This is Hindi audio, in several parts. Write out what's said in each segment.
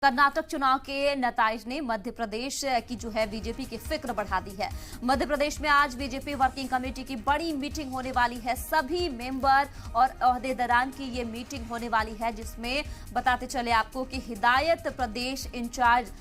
कर्नाटक चुनाव के नताइज ने मध्य प्रदेश की जो है बीजेपी की फिक्र बढ़ा दी है। मध्य प्रदेश में आज बीजेपी वर्किंग कमेटी की बड़ी मीटिंग होने वाली है। सभी मेंबर और ओहदेदारान की ये मीटिंग होने वाली है, जिसमें बताते चले आपको कि हिदायत प्रदेश इंचार्ज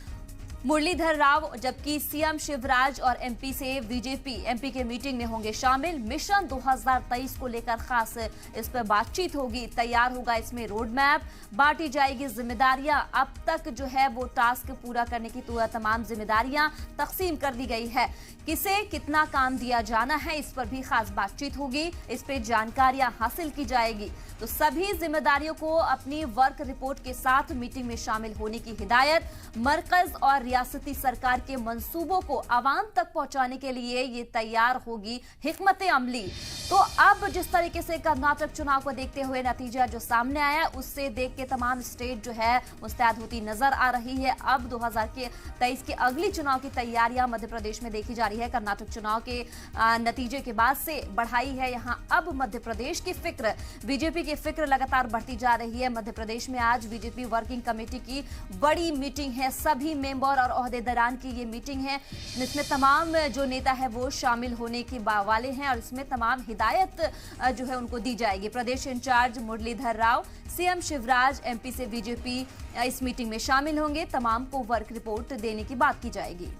मुरलीधर राव, जबकि सीएम शिवराज और एमपी से बीजेपी एमपी के मीटिंग में होंगे शामिल। मिशन 2023 को लेकर खास इस पर बातचीत होगी, तैयार होगा इसमें रोड मैप, बांटी जाएगी जिम्मेदारियां। अब तक जो है वो टास्क पूरा करने की तमाम जिम्मेदारियां तकसीम कर दी गई है। किसे कितना काम दिया जाना है, इस पर भी खास बातचीत होगी, इस पर जानकारियां हासिल की जाएगी। तो सभी जिम्मेदारियों को अपनी वर्क रिपोर्ट के साथ मीटिंग में शामिल होने की हिदायत। मरकज और रियासती सरकार के मंसूबों को आवाम तक पहुंचाने के लिए ये तैयार होगी हिकमत अमली। तो अब जिस तरीके से कर्नाटक चुनाव को देखते हुए नतीजा जो सामने आया, उससे देख के तमाम स्टेट जो है मुस्तैद होती नजर आ रही है। अब 2023 की अगली चुनाव की तैयारियां मध्य प्रदेश में देखी जा रही है। कर्नाटक चुनाव के नतीजे के बाद से बढ़ाई है यहां अब मध्य प्रदेश की फिक्र, बीजेपी की फिक्र लगातार बढ़ती जा रही है। मध्य प्रदेश में आज बीजेपी वर्किंग कमेटी की बड़ी मीटिंग है। सभी मेंबर और ओहदेदारान की ये मीटिंग है, इसमें तमाम जो नेता है वो शामिल होने के वाले हैं और इसमें तमाम हिदायत जो है उनको दी जाएगी। प्रदेश in charge Muralidhar Rao, CM Shivraj, MP से बीजेपी इस मीटिंग में शामिल होंगे। तमाम को वर्क रिपोर्ट देने की बात की जाएगी।